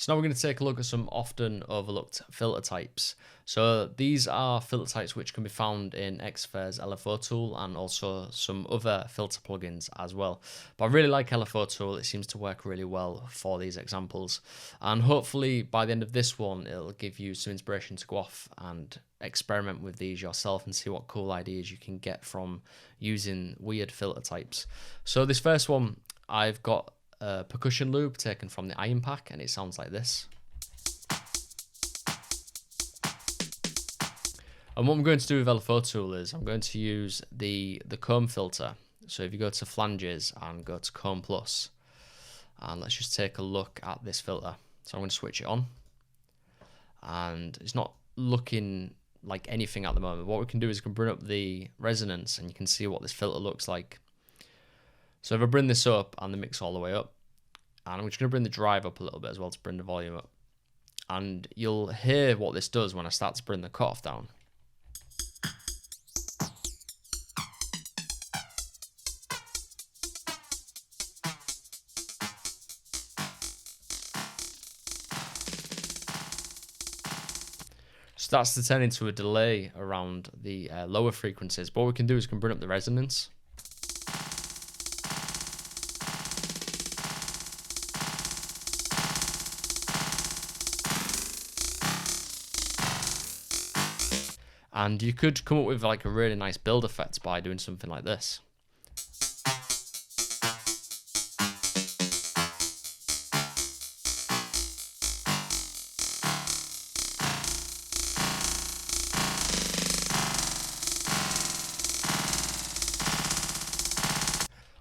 So now we're going to take a look at some often overlooked filter types. So these are filter types which can be found in Xfer's LFO tool and also some other filter plugins as well. But I really like LFO tool. It seems to work really well for these examples. And hopefully by the end of this one, it'll give you some inspiration to go off and experiment with these yourself and see what cool ideas you can get from using weird filter types. So this first one, I've got a percussion loop taken from the Iron Pack, and it sounds like this. And what I'm going to do with LFO tool is I'm going to use the comb filter. So if you go to flanges and go to comb plus, and let's just take a look at this filter. So I'm going to switch it on, and it's not looking like anything at the moment. What we can do is we can bring up the resonance, and you can see what this filter looks like. So if I bring this up and the mix all the way up, and I'm just going to bring the drive up a little bit as well to bring the volume up, and you'll hear what this does when I start to bring the cutoff down. Starts to turn into a delay around the lower frequencies. But what we can do is we can bring up the resonance. And you could come up with like a really nice build effect by doing something like this.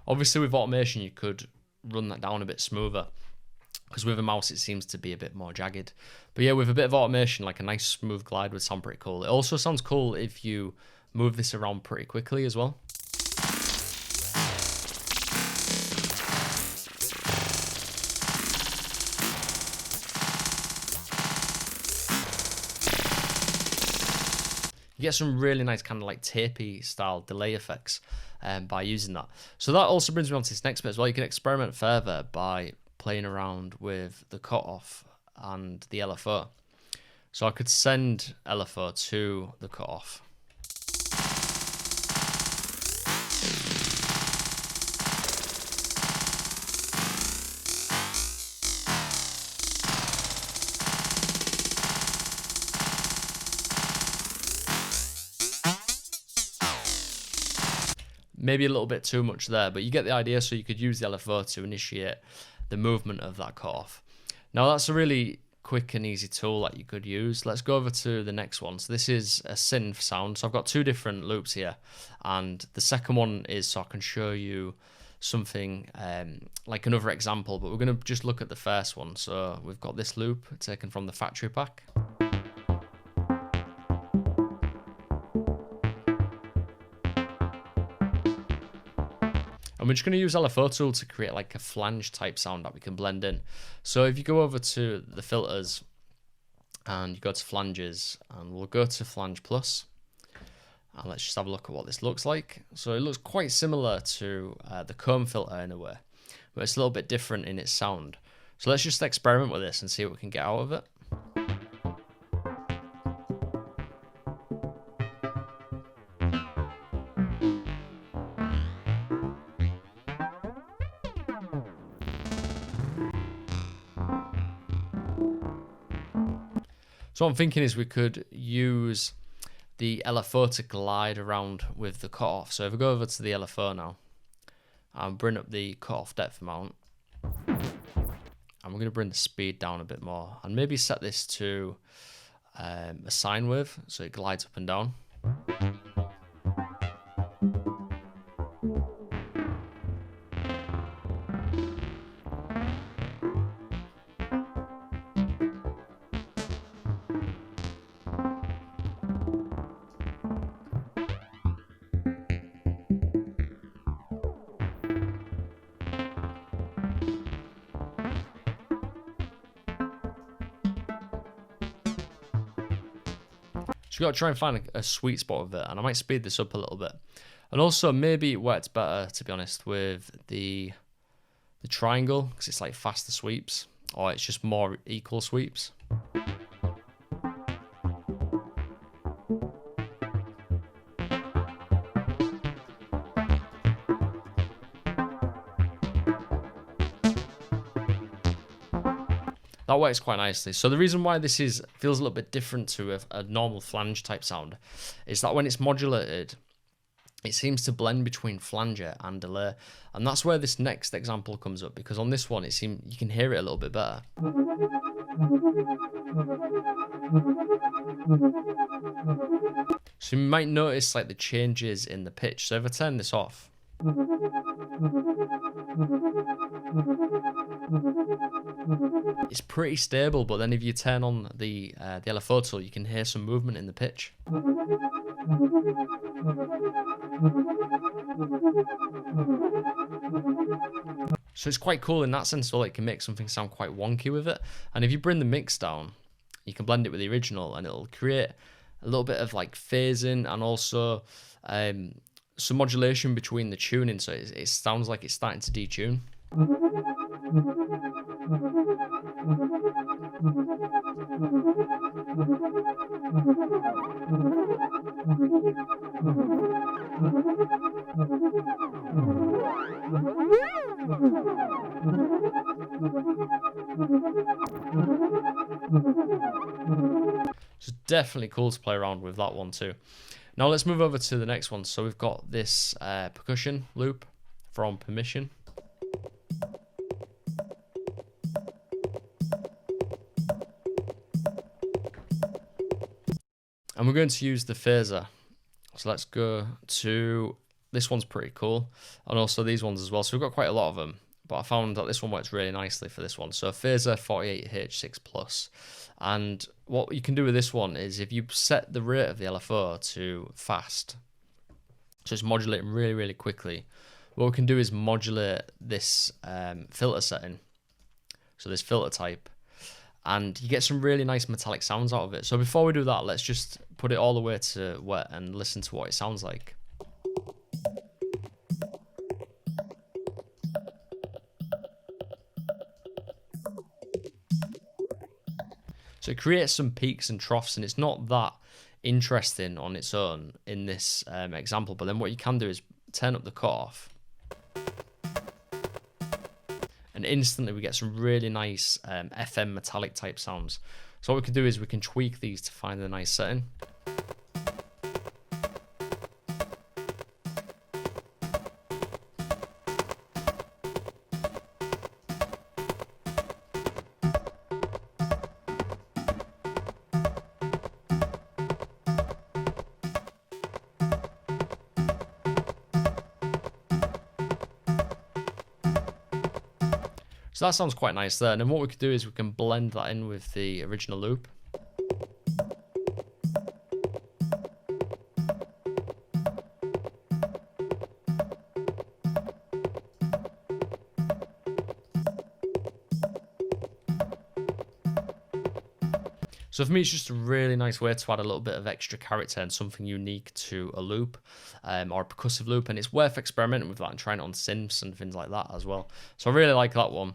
Obviously with automation you could run that down a bit smoother, because with a mouse it seems to be a bit more jagged. But yeah, with a bit of automation, like a nice smooth glide would sound pretty cool. It also sounds cool if you move this around pretty quickly as well. You get some really nice kind of like tapey style delay effects by using that. So that also brings me on to this next bit as well. You can experiment further by playing around with the cutoff and the LFO. So I could send LFO to the cutoff. Maybe a little bit too much there, but you get the idea. So you could use the LFO to initiate the movement of that cutoff. Now that's a really quick and easy tool that you could use. Let's go over to the next one. So this is a synth sound. So I've got two different loops here, and the second one is so I can show you something like another example, but we're going to just look at the first one. So we've got this loop taken from the factory pack. And we're just going to use LFO tool to create like a flange type sound that we can blend in. So if you go over to the filters and you go to flanges, and we'll go to flange plus, and let's just have a look at what this looks like. So it looks quite similar to the comb filter in a way, but it's a little bit different in its sound. So let's just experiment with this and see what we can get out of it. So what I'm thinking is we could use the LFO to glide around with the cutoff. So if we go over to the LFO now and bring up the cutoff depth amount, and we're going to bring the speed down a bit more, and maybe set this to a sine wave so it glides up and down. So you've got to try and find a sweet spot of it, and I might speed this up a little bit. And also maybe it works better, to be honest, with the triangle, because it's like faster sweeps. or it's just more equal sweeps. That works quite nicely. So the reason why this feels a little bit different to a normal flange type sound is that when it's modulated, it seems to blend between flanger and delay. And that's where this next example comes up, because on this one, you can hear it a little bit better. So you might notice like the changes in the pitch. So if I turn this off, it's pretty stable, but then if you turn on the LFO tool, you can hear some movement in the pitch. So it's quite cool in that sense, so it can make something sound quite wonky with it. And if you bring the mix down, you can blend it with the original, and it'll create a little bit of like phasing and also some modulation between the tuning, so it sounds like it's starting to detune. It's definitely cool to play around with that one too. Now let's move over to the next one. So we've got this percussion loop from Permission. And we're going to use the phaser. So let's go to, this one's pretty cool. And also these ones as well. So we've got quite a lot of them, but I found that this one works really nicely for this one. So phaser 48H6 Plus. And what you can do with this one is if you set the rate of the LFO to fast, so it's modulating really, really quickly, what we can do is modulate this filter setting. So this filter type, and you get some really nice metallic sounds out of it. So before we do that, let's just put it all the way to wet and listen to what it sounds like. So it creates some peaks and troughs, and it's not that interesting on its own in this example, but then what you can do is turn up the cutoff, and instantly we get some really nice FM metallic type sounds. So what we can do is we can tweak these to find a nice setting. So that sounds quite nice there. And then what we could do is we can blend that in with the original loop. So for me, it's just a really nice way to add a little bit of extra character and something unique to a loop or a percussive loop. And it's worth experimenting with that and trying it on synths and things like that as well. So I really like that one.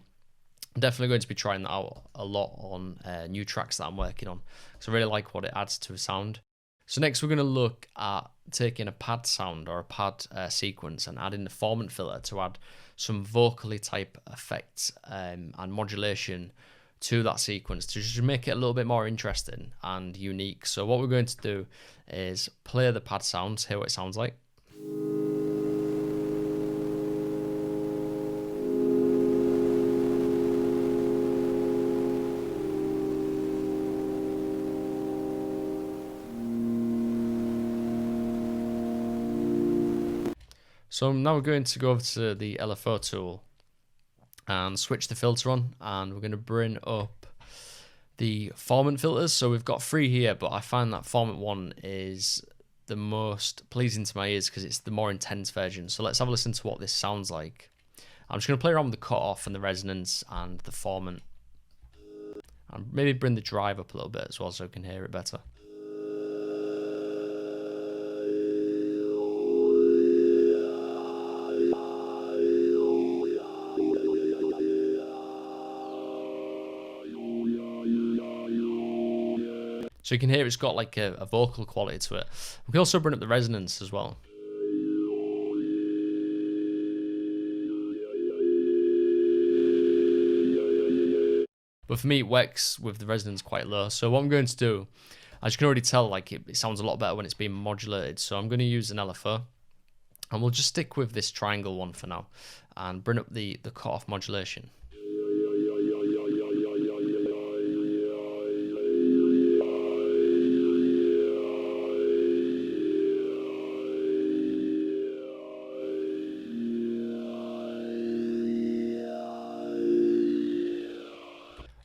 I'm definitely going to be trying that out a lot on new tracks that I'm working on, because I really like what it adds to a sound. So next we're going to look at taking a pad sound or a pad sequence and adding the Formant filter to add some vocally type effects and modulation to that sequence to just make it a little bit more interesting and unique. So what we're going to do is play the pad sounds, hear what it sounds like. So now we're going to go over to the LFO tool and switch the filter on, and we're going to bring up the Formant filters. So we've got 3 here, but I find that Formant one is the most pleasing to my ears because it's the more intense version. So let's have a listen to what this sounds like. I'm just going to play around with the cutoff and the resonance and the Formant, and maybe bring the drive up a little bit as well so we can hear it better. So you can hear it's got like a vocal quality to it. We can also bring up the resonance as well. But for me, it works with the resonance quite low. So what I'm going to do, as you can already tell, like it sounds a lot better when it's being modulated. So I'm going to use an LFO, and we'll just stick with this triangle one for now, and bring up the cutoff modulation.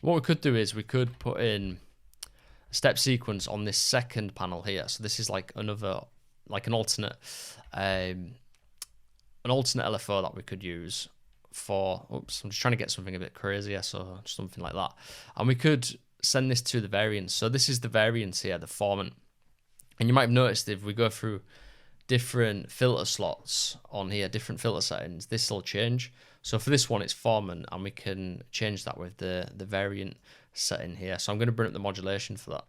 What we could do is we could put in a step sequence on this second panel here. So this is like another, like an alternate LFO that we could use for, oops, I'm just trying to get something a bit crazier, so something like that. And we could send this to the variance. So this is the variance here, the formant. And you might have noticed if we go through different filter slots on here, different filter settings, this will change. So for this one, it's formant, and we can change that with the variant setting here. So I'm going to bring up the modulation for that.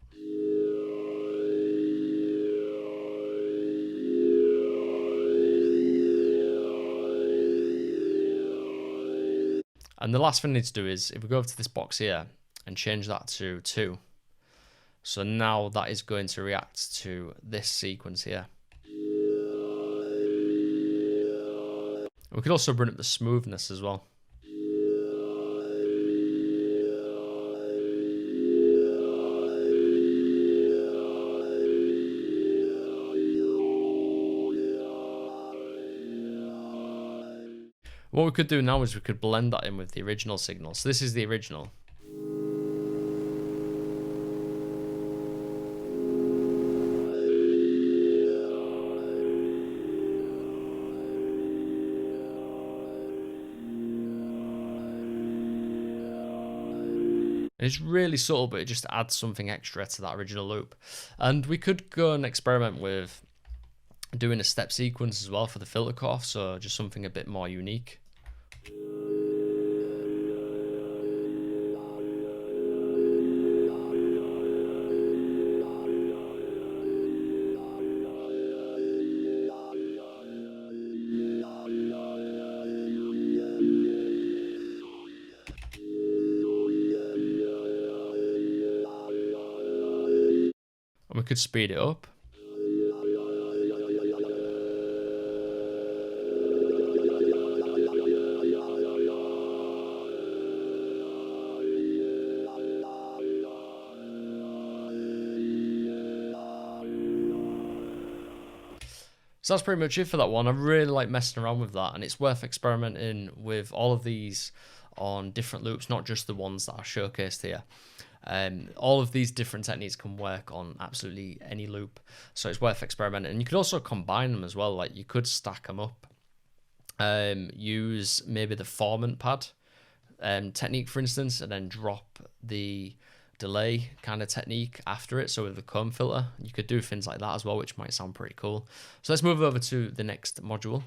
And the last thing I need to do is, if we go over to this box here and change that to 2, so now that is going to react to this sequence here. We could also bring up the smoothness as well. What we could do now is we could blend that in with the original signal. So this is the original. It's really subtle, but it just adds something extra to that original loop. And we could go and experiment with doing a step sequence as well for the filter cutoff, so just something a bit more unique. And we could speed it up. So that's pretty much it for that one. I really like messing around with that, and it's worth experimenting with all of these on different loops, not just the ones that are showcased here. All of these different techniques can work on absolutely any loop, so it's worth experimenting. And you could also combine them as well, like you could stack them up. Use maybe the formant pad technique, for instance, and then drop the delay kind of technique after it. So with the comb filter, you could do things like that as well, which might sound pretty cool. So let's move over to the next module.